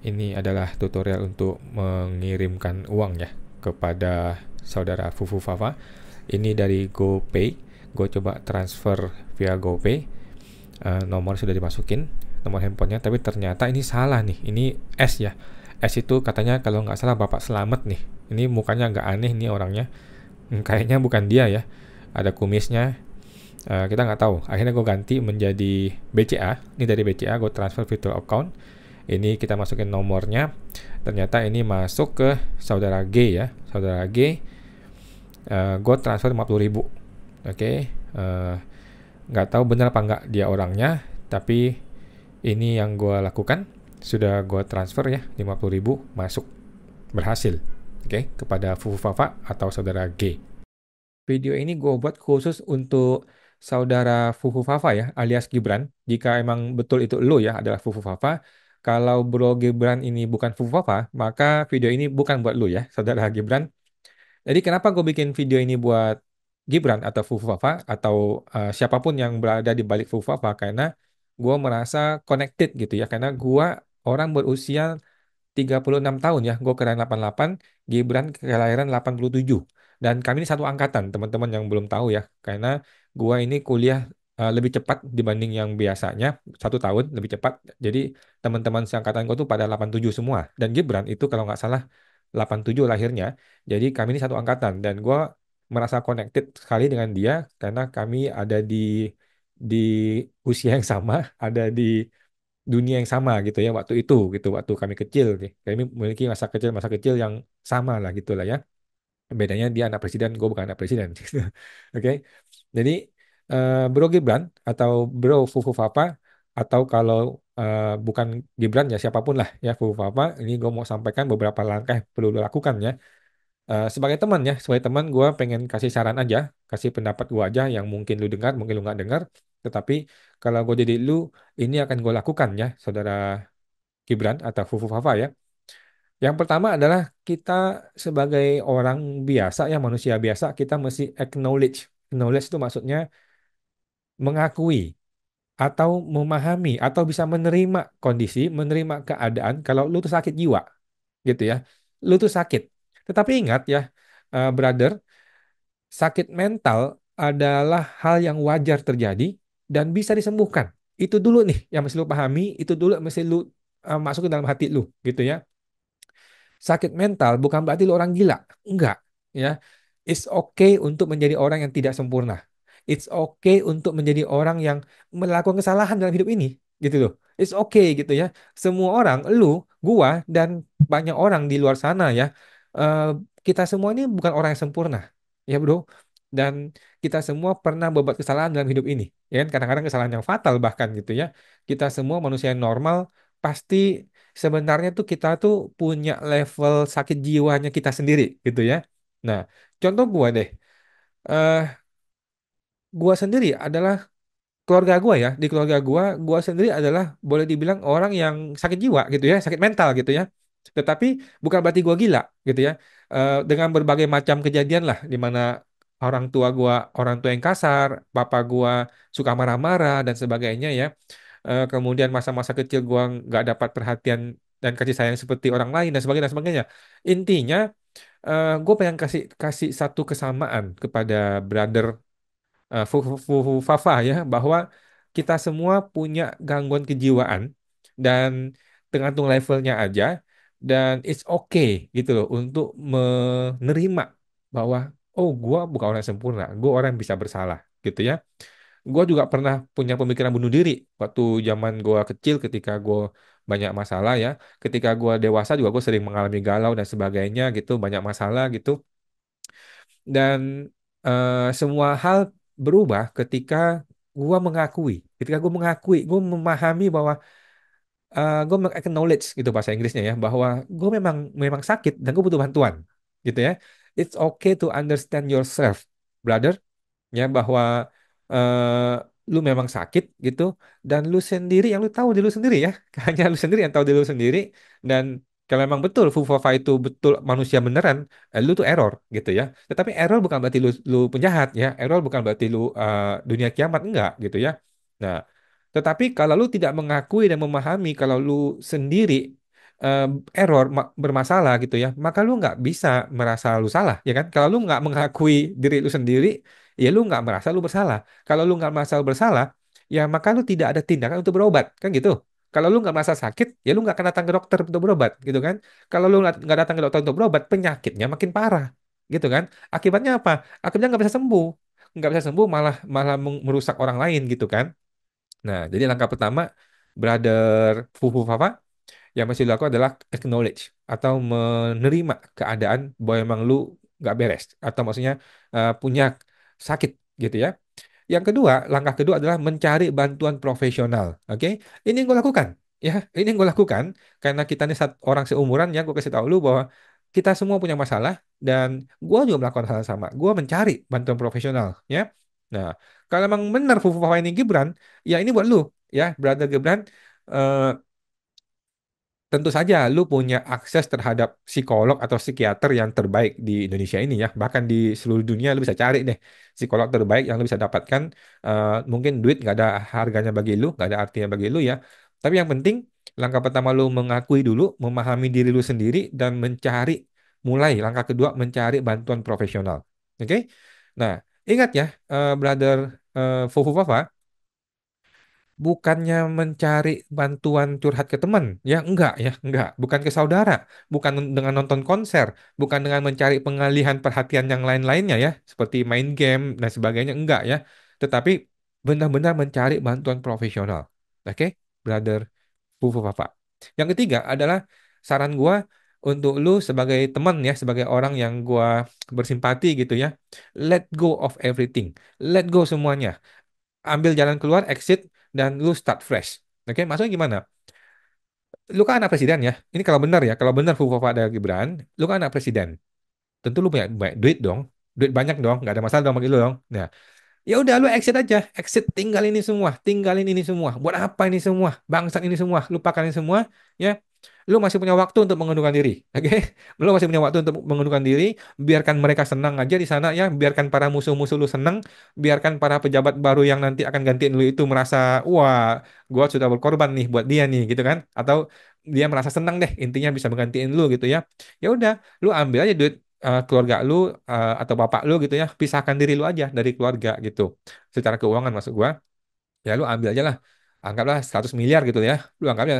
Ini adalah tutorial untuk mengirimkan uang ya kepada saudara Fufu Fafa. Ini dari GoPay. Gue coba transfer via GoPay. Nomor sudah dimasukin, nomor handphonenya, tapi ternyata ini salah nih. Ini S ya. S itu katanya kalau nggak salah Bapak Selamat nih. Ini mukanya agak aneh nih orangnya. Kayaknya bukan dia ya. Ada kumisnya. Kita nggak tahu. Akhirnya gue ganti menjadi BCA. Ini dari BCA, gue transfer virtual account. Ini kita masukin nomornya. Ternyata ini masuk ke saudara G ya. Saudara G, gue transfer 50.000. Oke. Nggak tahu benar apa nggak dia orangnya. Tapi ini yang gue lakukan. Sudah gue transfer ya. 50.000 masuk. Berhasil. Oke. Kepada Fufu Fafa atau saudara G. Video ini gue buat khusus untuk saudara Fufu Fafa ya, alias Gibran. Jika emang betul itu lo ya adalah Fufu Fafa. Kalau bro Gibran ini bukan Fufu Fafa, maka video ini bukan buat lo ya, saudara Gibran. Jadi kenapa gue bikin video ini buat Gibran atau Fufu Fafa atau siapapun yang berada di balik Fufu Fafa, karena gue merasa connected gitu ya, karena gue orang berusia 36 tahun ya, gue kelahiran 88, Gibran kelahiran 87. Dan kami ini satu angkatan, teman-teman yang belum tahu ya. Karena gue ini kuliah lebih cepat dibanding yang biasanya, 1 tahun lebih cepat. Jadi teman-teman seangkatan gue tuh pada 87 semua. Dan Gibran itu kalau nggak salah 87 lahirnya. Jadi kami ini satu angkatan. Dan gue merasa connected sekali dengan dia karena kami ada di usia yang sama, ada di dunia yang sama gitu ya waktu itu gitu, waktu kami kecil nih. Kami memiliki masa kecil yang sama lah gitu lah ya. Bedanya dia anak presiden, gue bukan anak presiden. Oke. Jadi Bro Gibran atau Bro Fufu Papa, atau kalau bukan Gibran ya siapapun lah ya Fufu Papa, ini gue mau sampaikan beberapa langkah yang perlu lo lakukan ya. Sebagai teman ya, sebagai teman gue pengen kasih saran aja, kasih pendapat gue aja yang mungkin lu dengar, mungkin lu nggak dengar. Tetapi kalau gue jadi lu, ini akan gue lakukan ya, saudara Gibran atau Fufu Fafa ya. Yang pertama adalah kita sebagai orang biasa ya, manusia biasa, kita mesti acknowledge. Acknowledge itu maksudnya mengakui atau memahami atau bisa menerima kondisi, menerima keadaan kalau lu tuh sakit jiwa gitu ya. Lu tuh sakit. Tetapi ingat ya, brother, sakit mental adalah hal yang wajar terjadi dan bisa disembuhkan. Itu dulu nih yang mesti lu pahami, itu dulu yang mesti lu masukin dalam hati lu gitu ya. Sakit mental bukan berarti lu orang gila. Enggak, ya. It's okay untuk menjadi orang yang tidak sempurna. It's okay untuk menjadi orang yang melakukan kesalahan dalam hidup ini, gitu loh. It's okay gitu ya. Semua orang, lu, gua, dan banyak orang di luar sana ya. eh, kita semua ini bukan orang yang sempurna, ya bro. Dan kita semua pernah berbuat kesalahan dalam hidup ini, ya kan? Kadang-kadang kesalahan yang fatal bahkan gitu ya. Kita semua manusia yang normal pasti sebenarnya tuh kita tuh punya level sakit jiwanya kita sendiri gitu ya. Nah, contoh gua deh. eh Gua sendiri adalah keluarga gua ya. Di keluarga gua sendiri adalah boleh dibilang orang yang sakit jiwa gitu ya, sakit mental gitu ya. Tetapi bukan berarti gua gila gitu ya. Dengan berbagai macam kejadian lah di mana orang tua gua orang tua yang kasar, papa gua suka marah-marah dan sebagainya ya. Kemudian masa-masa kecil gua nggak dapat perhatian dan kasih sayang seperti orang lain dan sebagainya dan sebagainya. Intinya, gue pengen kasih kasih satu kesamaan kepada brother Fafa ya, bahwa kita semua punya gangguan kejiwaan dan tergantung levelnya aja, dan it's okay gitu loh untuk menerima bahwa oh gue bukan orang yang sempurna, gue orang yang bisa bersalah gitu ya. Gue juga pernah punya pemikiran bunuh diri waktu zaman gue kecil ketika gue banyak masalah ya. Ketika gue dewasa juga gue sering mengalami galau dan sebagainya gitu, banyak masalah gitu. Dan semua hal berubah ketika gue mengakui, gue memahami bahwa gue acknowledge gitu bahasa Inggrisnya ya, bahwa gue memang memang sakit dan gue butuh bantuan gitu ya. It's okay to understand yourself, brother, ya, bahwa eh, lu memang sakit gitu dan lu sendiri yang lu tahu diri lu sendiri ya. Hanya lu sendiri yang tahu diri lu sendiri. Dan kalau memang betul Fufafa itu betul manusia beneran, lu tuh error gitu ya. Tetapi error bukan berarti lu penjahat ya, error bukan berarti lu dunia kiamat, enggak gitu ya. Nah, tetapi kalau lu tidak mengakui dan memahami kalau lu sendiri eh, error, bermasalah gitu ya, maka lu nggak bisa merasa lu salah, ya kan? Kalau lu nggak mengakui diri lu sendiri, ya lu nggak merasa lu bersalah. Kalau lu nggak merasa lu bersalah, ya maka lu tidak ada tindakan untuk berobat, kan gitu. Kalau lu nggak merasa sakit, ya lu nggak akan datang ke dokter untuk berobat, gitu kan? Kalau lu nggak datang ke dokter untuk berobat, penyakitnya makin parah, gitu kan? Akibatnya apa? Akibatnya nggak bisa sembuh, malah malah merusak orang lain, gitu kan? Nah, jadi langkah pertama, brother Fufu Fafa, yang mesti dilakukan adalah acknowledge atau menerima keadaan bahwa emang lu nggak beres atau maksudnya punya sakit gitu ya. Yang kedua, langkah kedua adalah mencari bantuan profesional. Oke, ini yang gue lakukan. Ya, ini yang gue lakukan karena kita ini orang seumuran ya. Gue kasih tahu lu bahwa kita semua punya masalah dan gue juga melakukan hal yang sama. Gue mencari bantuan profesional. Ya, nah kalau emang benar Fufu Fafa ini Gibran, ya ini buat lu ya, brother Gibran. eh, Tentu saja lu punya akses terhadap psikolog atau psikiater yang terbaik di Indonesia ini ya. Bahkan di seluruh dunia lu bisa cari deh psikolog terbaik yang lu bisa dapatkan. Mungkin duit nggak ada harganya bagi lu, nggak ada artinya bagi lu ya. Tapi yang penting langkah pertama lu mengakui dulu, memahami diri lu sendiri dan mulai langkah kedua mencari bantuan profesional. Oke? Nah, ingat ya, brother Fufu Fafa, bukannya mencari bantuan curhat ke teman, ya enggak, bukan ke saudara, bukan dengan nonton konser, bukan dengan mencari pengalihan perhatian yang lain-lainnya ya, seperti main game dan sebagainya, enggak ya, tetapi benar-benar mencari bantuan profesional. Oke, brother Fufu Papa. Yang ketiga adalah saran gua untuk lu sebagai teman ya, sebagai orang yang gua bersimpati gitu ya, let go of everything, let go semuanya, ambil jalan keluar, exit, dan lu start fresh. Oke, maksudnya gimana? Lu kan anak presiden ya. Ini kalau benar ya, kalau benar Fufu ada Gibran, lu kan anak presiden. Tentu lu punya banyak duit dong. Duit banyak dong, nggak ada masalah dong bagi lu dong. Nah, ya udah lu exit aja, exit, tinggalin ini semua. Buat apa ini semua? Bangsat ini semua, lupakan ini semua, ya. Lu masih punya waktu untuk mengundurkan diri, oke? Lu masih punya waktu untuk mengundurkan diri, biarkan mereka senang aja di sana ya, biarkan para musuh-musuh lu senang, biarkan para pejabat baru yang nanti akan gantiin lu itu merasa, wah, gua sudah berkorban nih buat dia nih, gitu kan? Atau dia merasa senang deh, intinya bisa menggantiin lu gitu ya. Ya udah, lu ambil aja duit keluarga lu atau bapak lu gitu ya, pisahkan diri lu aja dari keluarga gitu. Secara keuangan maksud gua, ya lu ambil aja lah. Anggaplah 100 miliar gitu ya. Lu anggapnya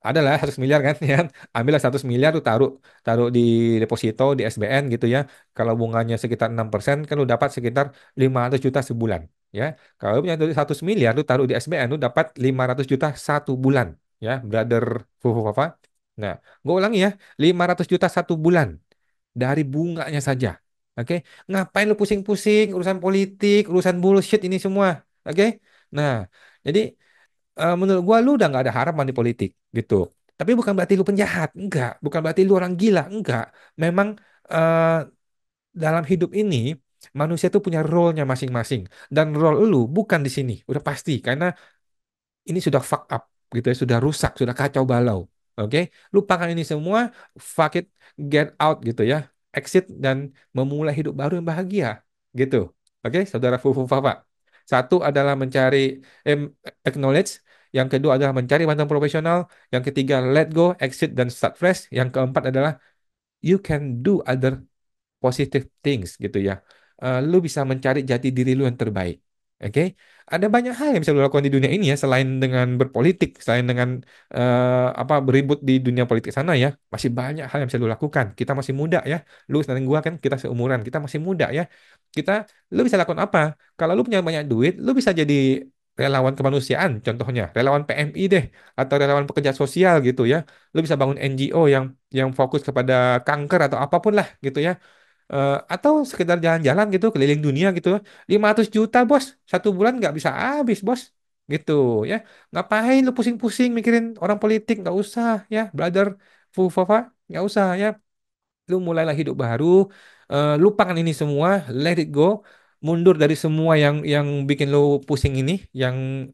ada lah 100 miliar kan ya. Ambillah 100 miliar lu taruh taruh di deposito di SBN gitu ya. Kalau bunganya sekitar 6% kan lu dapat sekitar 500 juta sebulan ya. Kalau lu punya duit 100 miliar lu taruh di SBN lu dapat 500 juta satu bulan ya, brother Fufu Fafa. Nah, gue ulangi ya, 500 juta satu bulan dari bunganya saja. Oke, ngapain lu pusing-pusing urusan politik, urusan bullshit ini semua? Oke, nah, jadi menurut gua lu udah nggak ada harapan di politik gitu. Tapi bukan berarti lu penjahat, enggak. Bukan berarti lu orang gila, enggak. Memang eh, dalam hidup ini manusia tuh punya role-nya masing-masing dan role lu bukan di sini, udah pasti karena ini sudah fuck up gitu ya, sudah rusak, sudah kacau balau. Oke, lupakan ini semua, fuck it, get out gitu ya, exit dan memulai hidup baru yang bahagia gitu. Oke, saudara Fufu Fafa. Satu adalah mencari em, acknowledge, yang kedua adalah mencari bantuan profesional, yang ketiga let go, exit dan start fresh, yang keempat adalah you can do other positive things gitu ya. Lu bisa mencari jati diri lu yang terbaik. Oke, ada banyak hal yang bisa lu lakukan di dunia ini ya, selain dengan berpolitik, selain dengan beribut di dunia politik sana ya, masih banyak hal yang bisa lu lakukan. Kita masih muda ya, lu dan gua kan kita seumuran, kita masih muda ya. Kita, lu bisa lakukan apa? Kalau lu punya banyak duit, lu bisa jadi relawan kemanusiaan, contohnya relawan PMI deh, atau relawan pekerja sosial gitu ya. Lu bisa bangun NGO yang fokus kepada kanker atau apapun lah gitu ya. Atau sekedar jalan-jalan gitu keliling dunia gitu, 500 juta bos, satu bulan nggak bisa habis bos, gitu ya. Ngapain lu pusing-pusing mikirin orang politik? Nggak usah ya, brother Fufafa, nggak usah ya. Lu mulailah hidup baru, lupakan ini semua, let it go, mundur dari semua yang bikin lu pusing ini,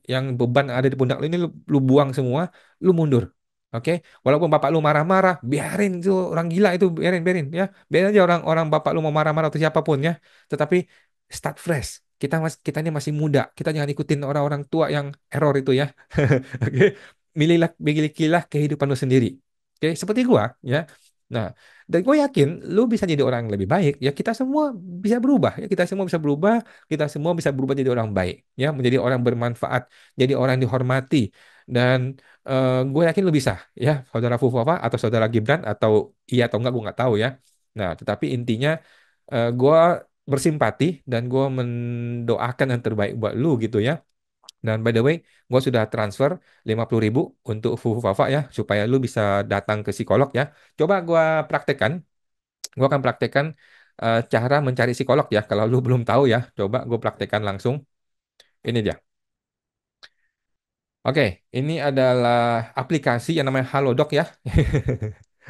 yang beban ada di pundak lu ini, lu buang semua, lu mundur. Oke, walaupun bapak lu marah-marah, biarin itu orang gila itu, biarin, biarin ya, biarin aja orang bapak lu mau marah-marah atau siapapun ya. Tetapi start fresh. Kita ini masih muda, kita jangan ikutin orang-orang tua yang error itu ya. Oke, milikilah kehidupan lu sendiri. Oke, seperti gua ya. Nah, dan gue yakin lu bisa jadi orang yang lebih baik. Ya kita semua bisa berubah. Ya kita semua bisa berubah. Kita semua bisa berubah jadi orang baik. Ya menjadi orang bermanfaat. Jadi orang yang dihormati. Dan gue yakin lu bisa. Ya saudara Fufafa atau saudara Gibran atau iya atau enggak gue nggak tahu ya. Nah, tetapi intinya gue bersimpati dan gue mendoakan yang terbaik buat lu gitu ya. Dan by the way, gue sudah transfer 50.000 untuk Fufu Fafa ya, supaya lu bisa datang ke psikolog ya. Coba gue akan praktekkan cara mencari psikolog ya. Kalau lu belum tahu ya, coba gue praktekkan langsung. Ini dia. Oke, ini adalah aplikasi yang namanya Halodoc ya.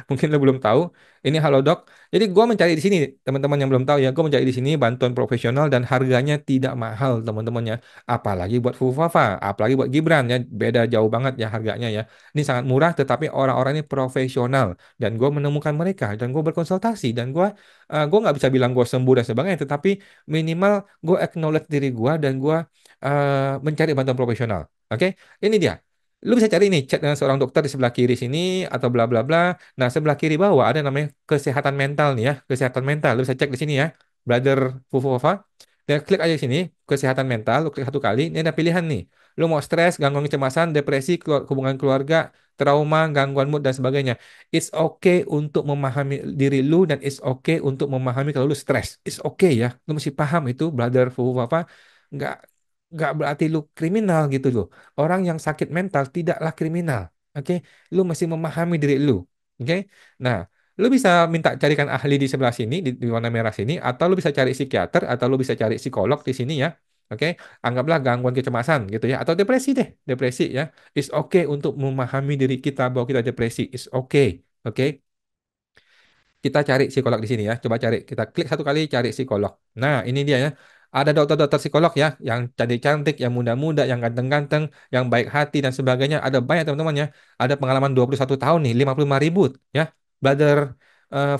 Mungkin lo belum tahu. Ini Halodoc. Jadi gue mencari di sini, teman-teman yang belum tahu ya, gue mencari di sini bantuan profesional dan harganya tidak mahal, teman-temannya. Apalagi buat Fufafa, apalagi buat Gibran ya, beda jauh banget ya harganya ya. Ini sangat murah, tetapi orang-orang ini profesional dan gue menemukan mereka dan gue berkonsultasi dan gue nggak bisa bilang gue sembuh dan sebagainya, tetapi minimal gue acknowledge diri gue dan gue mencari bantuan profesional. Oke, ini dia. Lu bisa cari nih chat dengan seorang dokter di sebelah kiri sini atau bla bla bla. Nah, sebelah kiri bawah ada namanya kesehatan mental nih ya, kesehatan mental. Lu bisa cek di sini ya, Brother Fufufa. Dan klik aja di sini, kesehatan mental, lu klik satu kali, ini ada pilihan nih. Lu mau stres, gangguan kecemasan, depresi, hubungan keluarga, trauma, gangguan mood dan sebagainya. It's okay untuk memahami diri lu dan it's okay untuk memahami kalau lu stres. It's okay ya. Lu mesti paham itu, Brother Fufufa. Nggak nggak berarti lu kriminal gitu loh. Orang yang sakit mental tidaklah kriminal. Oke, lu mesti memahami diri lu. Oke, nah, lu bisa minta carikan ahli di sebelah sini, di warna merah sini, atau lu bisa cari psikiater, atau lu bisa cari psikolog di sini ya. Oke, anggaplah gangguan kecemasan gitu ya, atau depresi deh, depresi ya. It's okay untuk memahami diri kita bahwa kita depresi. It's okay. Oke, kita cari psikolog di sini ya. Coba cari. Kita klik satu kali cari psikolog. Nah, ini dia ya. Ada dokter-dokter psikolog ya, yang cantik-cantik, yang muda-muda, yang ganteng-ganteng, yang baik hati dan sebagainya. Ada banyak teman-teman ya. Ada pengalaman 21 tahun nih, 55.000 ya. Brother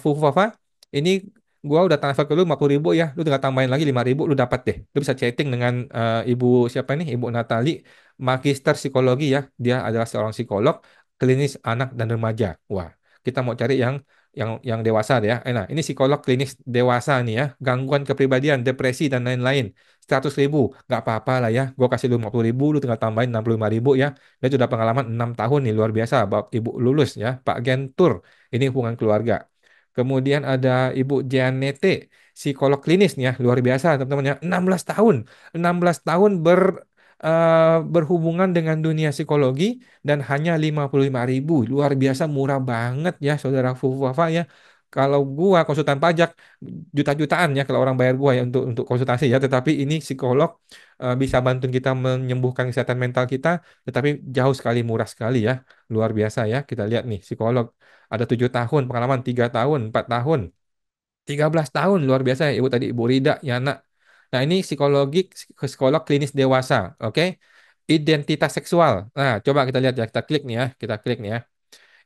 Fufu Fafa, ini gua udah transfer ke lu 50.000 ya. Lu tinggal tambahin lagi 5.000, lu dapat deh. Lu bisa chatting dengan ibu siapa nih? Ibu Natali, magister psikologi ya. Dia adalah seorang psikolog klinis anak dan remaja. Wah, kita mau cari yang dewasa deh ya. Nah, ini psikolog klinis dewasa nih ya. Gangguan kepribadian, depresi dan lain-lain. 100.000, nggak apa-apa lah ya. Gue kasih lu 50.000, lu tinggal tambahin 65.000 ya. Dia sudah pengalaman 6 tahun nih, luar biasa. Ibu lulus ya. Pak Gentur, ini hubungan keluarga. Kemudian ada Ibu Janete, psikolog klinis nih ya, luar biasa teman-teman ya. 16 tahun. 16 tahun berhubungan dengan dunia psikologi dan hanya 55.000. Luar biasa murah banget ya saudara Fufu Wafa ya. Kalau gua konsultan pajak juta-jutaan ya kalau orang bayar gua ya untuk konsultasi ya, tetapi ini psikolog bisa bantu kita menyembuhkan kesehatan mental kita, tetapi jauh sekali murah sekali ya. Luar biasa ya. Kita lihat nih psikolog ada 7 tahun pengalaman, 3 tahun, 4 tahun. 13 tahun luar biasa ya Ibu tadi Ibu Rida ya nak. Nah, ini psikolog klinis dewasa, oke? Identitas seksual. Nah, coba kita lihat ya, kita klik nih ya, kita klik nih ya.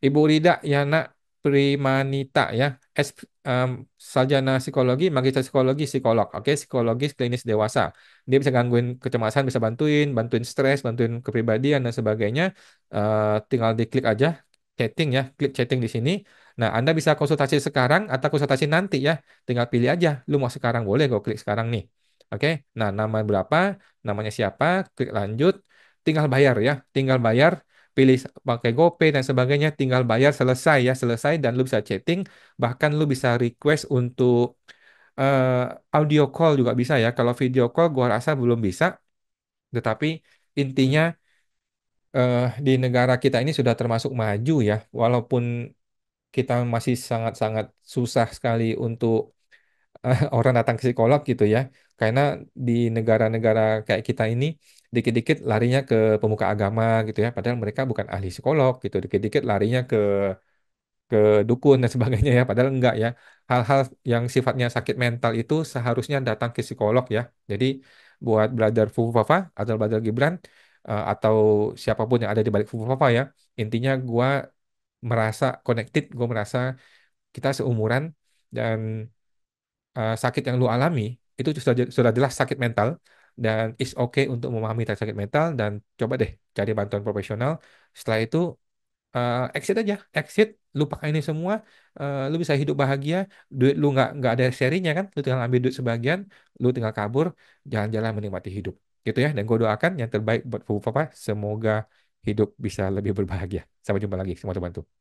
Ibu Rida Yana Primanita ya, S sarjana psikologi, magister psikologi, psikolog, oke, psikologis klinis dewasa. Dia bisa gangguin kecemasan, bisa bantuin stres, bantuin kepribadian dan sebagainya. Tinggal diklik aja chatting ya, klik chatting di sini. Nah, Anda bisa konsultasi sekarang atau konsultasi nanti ya. Tinggal pilih aja, lu mau sekarang boleh, gue klik sekarang nih. Oke, nah nama berapa, namanya siapa, klik lanjut, tinggal bayar ya, tinggal bayar pilih pakai GoPay dan sebagainya, tinggal bayar selesai ya, selesai dan lu bisa chatting, bahkan lu bisa request untuk audio call juga bisa ya. Kalau video call gua rasa belum bisa, tetapi intinya di negara kita ini sudah termasuk maju ya, walaupun kita masih sangat-sangat susah sekali untuk orang datang ke psikolog gitu ya. Karena di negara-negara kayak kita ini dikit-dikit larinya ke pemuka agama gitu ya. Padahal mereka bukan ahli psikolog gitu. Dikit-dikit larinya ke dukun dan sebagainya ya. Padahal enggak ya. Hal-hal yang sifatnya sakit mental itu seharusnya datang ke psikolog ya. Jadi buat Brother Fufu Fafa atau Brother Gibran atau siapapun yang ada di balik Fufu Fafa ya. Intinya gua merasa connected, gue merasa kita seumuran dan sakit yang lu alami itu sudah jelas sakit mental dan is okay untuk memahami tentang sakit mental dan coba deh cari bantuan profesional. Setelah itu exit aja, exit, lupakan ini semua, lu bisa hidup bahagia, duit lu nggak ada serinya kan, lu tinggal ambil duit sebagian, lu tinggal kabur, jalan-jalan menikmati hidup, gitu ya. Dan gue doakan yang terbaik buat Fufu Papa, semoga hidup bisa lebih berbahagia. Sampai jumpa lagi, semua teman-teman.